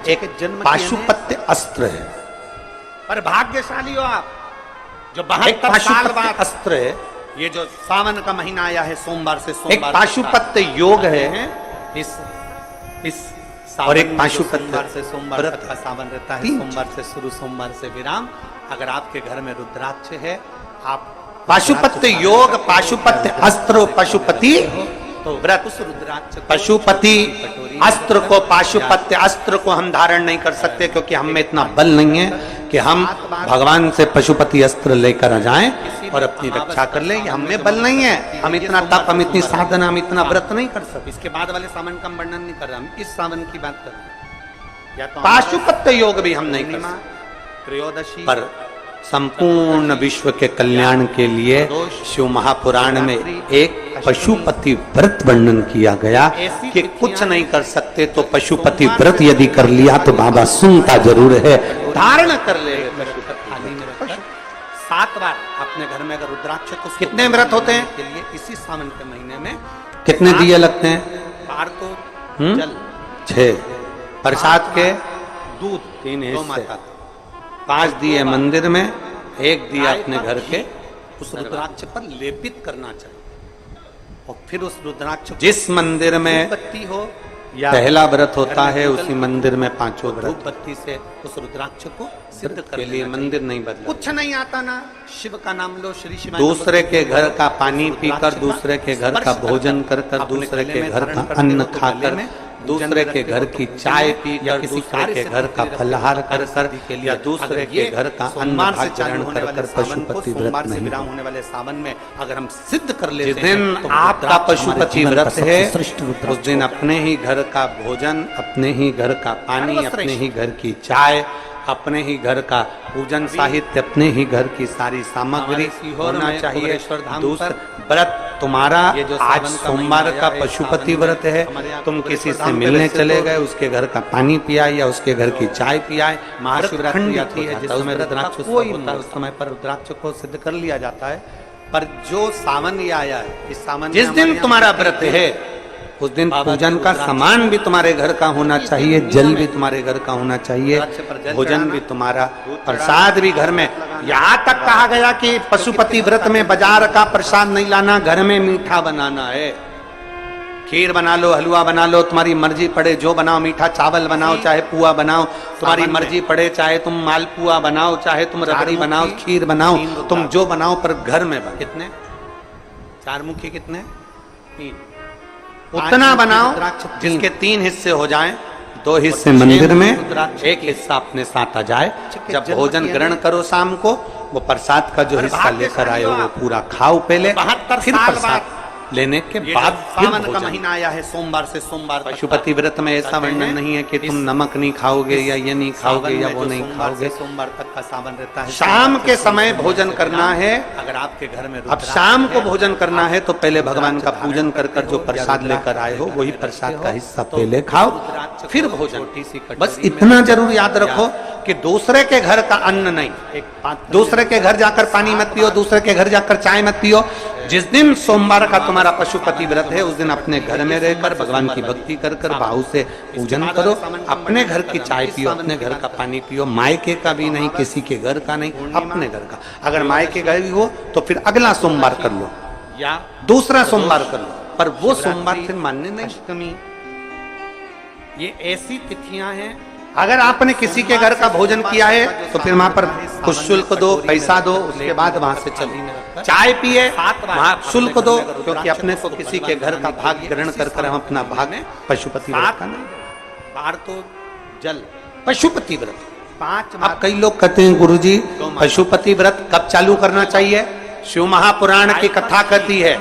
एक पाशुपत्य अस्त्र है। पर भाग्यशाली हो आप जो एक 72 साल पाशुपत्य बाद अस्त्र है, ये जो सावन का महीना आया है, सोमवार से एक सोमवार पाशुपत्य योग है इस और एक सावन पाशुपत्य सोमवार से सोमवार व्रत तक का सावन रहता है। तीन सोमवार से शुरू, सोमवार से विराम। अगर आपके घर में रुद्राक्ष है, आप पाशुपत्य योग, पाशुपत्य अस्त्र, पशुपति तो व्रत। उस रुद्राक्ष को पशुपति अस्त्र को, पाशुपत्य अस्त्र को हम धारण नहीं कर सकते, क्योंकि हम में इतना बल नहीं है कि हम भगवान से पशुपति अस्त्र लेकर जाएं और अपनी रक्षा कर लें। हम में बल नहीं है, हम इतना तप, हम इतनी साधना, हम इतना व्रत नहीं कर सकते। इसके बाद वाले सावन का हम वर्णन नहीं कर रहे, हम इस सावन की बात कर रहे हैं। या तो पाशुपत्य योग भी हम नहीं कर पूर्णिमा, सकते, त्रयोदशी, पर संपूर्ण विश्व के कल्याण के लिए शिव महापुराण में एक पशुपति व्रत वर्णन किया गया कि कुछ नहीं कर सकते तो पशुपति व्रत यदि कर लिया तो बाबा सुनता जरूर है, धारण कर ले। थाली में रखकर 7 बार अपने घर में अगर रुद्राक्ष को कितने व्रत होते हैं? के लिए इसी सावन के महीने में कितने दिए लगते हैं? बार तो जल 6, प्रसाद के दूध 3 दो हिस्से, माता 5 दिए मंदिर में, 1 दिया अपने घर के। उस रुद्राक्ष पर लेपित करना चाहिए और फिर उस रुद्राक्ष को जिस मंदिर में बत्ती हो या पहला व्रत होता है उसी मंदिर में 5 व्रत। धूप बत्ती से उस रुद्राक्ष को सिद्ध कर के लिए मंदिर नहीं बदला। कुछ नहीं आता ना, शिव का नाम लो, श्री शिवाय। दूसरे के घर का पानी पीकर, दूसरे के घर का भोजन कर कर, दूसरे के घर का अन्न खाकर, दूसरे के घर की चाय पीकर, दूसरे के घर का फलाहार कर कर, या दूसरे के घर का अन्न ग्रहण कर कर पशुपति व्रत नहीं। विराम होने वाले सावन में अगर हम सिद्ध कर लेते जिस दिन हैं तो आपका पशुपति व्रत है उस दिन अपने ही घर का भोजन, अपने ही घर का पानी, अपने ही घर की चाय, अपने ही घर का पूजन साहित्य, अपने ही घर की सारी सामग्री होना चाहिए। दूसरा व्रत तुम्हारा, आज सोमवार का पशुपति व्रत है, तुम किसी से मिलने चले गए, उसके घर का पानी पिया या उसके घर की चाय पियाए, महाशिवरात्रि आती है जिस समय रुद्राक्ष होता है, उस समय पर रुद्राक्ष को सिद्ध कर लिया जाता है। पर जो सावन ये आया है, इस सावन जिस दिन तुम्हारा व्रत है उस दिन पूजन का सामान भी तुम्हारे घर का होना चाहिए, जल भी तुम्हारे घर का होना चाहिए, भोजन भी तुम्हारा, प्रसाद भी घर में। यहाँ तक कहा गया कि पशुपति व्रत में बाजार का प्रसाद नहीं लाना, घर में मीठा बनाना है। खीर बना लो, हलवा बना लो, तुम्हारी मर्जी पड़े जो बनाओ, मीठा चावल बनाओ, चाहे पुआ बनाओ, तुम्हारी मर्जी पड़े, चाहे तुम मालपुआ बनाओ, चाहे तुम रबड़ी बनाओ, खीर बनाओ, तुम जो बनाओ, पर घर में बना। कितने? 4 मुखी कितने? 3। उतना बनाओ जिसके 3 हिस्से हो जाएं, 2 हिस्से मंदिर में, 1 हिस्सा अपने साथ आ जाए। जब भोजन ग्रहण करो शाम को, वो प्रसाद का जो हिस्सा लेकर आए हो वो पूरा खाओ पहले, फिर प्रसाद लेने के बाद सावन का महीना आया है, सोमवार से सोमवार। पशुपति व्रत में ऐसा वर्णन नहीं है कि तुम नमक नहीं खाओगे या ये नहीं खाओगे या वो नहीं खाओगे। सोमवार तक का सावन रहता है। शाम के समय भोजन करना है। अगर आपके घर में अब शाम को भोजन करना है तो पहले भगवान का पूजन कर कर जो प्रसाद लेकर आए हो वही प्रसाद का हिस्सा पहले खाओ, फिर भोजन। बस इतना जरूर याद रखो कि दूसरे के घर का अन्न नहीं, दूसरे के घर जाकर पानी मत पियो, दूसरे के घर जाकर चाय मत पियो। जिस दिन सोमवार का तुम्हारा पशुपति व्रत है उस दिन अपने घर में रहकर भगवान की भक्ति कर कर भाव से पूजन करो, अपने घर की चाय पियो, अपने घर का पानी पियो, मायके का भी नहीं, किसी के घर का नहीं, अपने घर का। अगर मायके घर भी हो तो फिर अगला सोमवार कर लो या दूसरा सोमवार कर लो, पर वो सोमवार फिर मानने नहीं। अष्टमी, ये ऐसी तिथियां हैं। अगर आपने किसी के घर का भोजन किया है तो फिर वहां पर कुछ शुल्क दो, पैसा दो, उसके बाद वहां से चलो। चाय पिए वहां शुल्क दो, क्योंकि अपने को किसी के घर का भाग ग्रहण कर कर हम अपना भाग पशुपति व्रत का नहीं। बार तो जल, पशुपति व्रत 5। अब कई लोग कहते हैं गुरुजी पशुपति व्रत कब चालू करना चाहिए? शिव महापुराण की कथा कहती है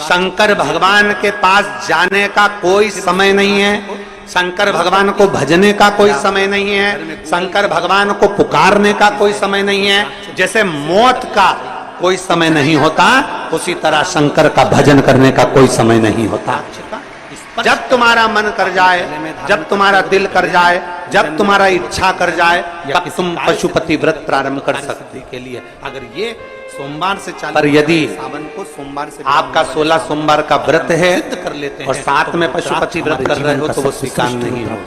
शंकर भगवान के पास जाने का कोई समय नहीं है, शंकर भगवान को भजने का कोई समय नहीं है, शंकर भगवान को पुकारने का कोई समय नहीं है। जैसे मौत का कोई समय नहीं होता उसी तरह शंकर का भजन करने का कोई समय नहीं होता। जब तुम्हारा मन कर जाए, जब तुम्हारा दिल कर जाए, जब तुम्हारा इच्छा कर जाए, तब तुम पशुपति व्रत प्रारंभ कर सकते के लिए। अगर ये सोमवार से चालू, पर यदि सावन को सोमवार से आपका 16 सोमवार का व्रत है सिद्ध कर लेते हैं और साथ में पशुपति व्रत कर रहे हो तो वो स्वीकार नहीं हो।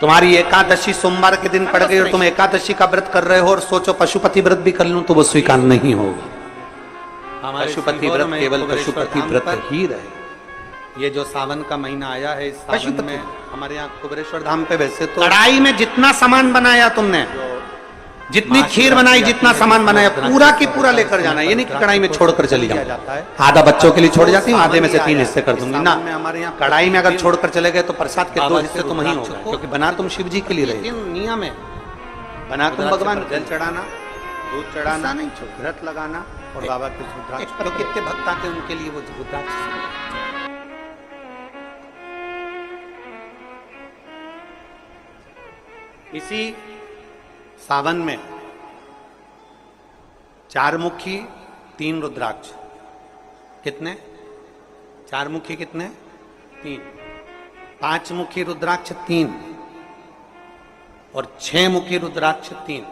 तुम्हारी एकादशी सोमवार के दिन पड़ गई और तुम एकादशी का व्रत कर रहे हो और सोचो पशुपति व्रत भी कर लूं तो वो स्वीकार नहीं होगा। पशुपति व्रत केवल पशुपति व्रत ही रहे। ये जो सावन का महीना आया है, इस सावन में हमारे यहाँ कुबेरेश्वर धाम पे वैसे तो कढ़ाई में जितना सामान बनाया तुमने, जितनी खीर बनाई, जितना सामान बनाया, पूरा की पूरा लेकर जाना। ये नहीं कि कढ़ाई में छोड़कर चली जाओ। जाता है। आधा बच्चों के लिए छोड़ जाती हूँ, आधे में से 3 हिस्से कर दूंगी ना। हमारे यहाँ कढ़ाई में अगर छोड़कर चले गए तो प्रसाद के 2 हिस्से तुम ही होगा, क्योंकि बना तुम शिव जी के लिए रहे। नियम है, बना तुम भगवान जल चढ़ाना, दूध चढ़ाना, नहीं व्रत लगाना और बाबा के रुद्राक्ष। तो कितने भक्त आते हैं उनके लिए वो रुद्राक्ष। इसी सावन में 4 मुखी 3 रुद्राक्ष। कितने? 4 मुखी कितने? 3। 5 मुखी रुद्राक्ष 3 और 6 मुखी रुद्राक्ष 3।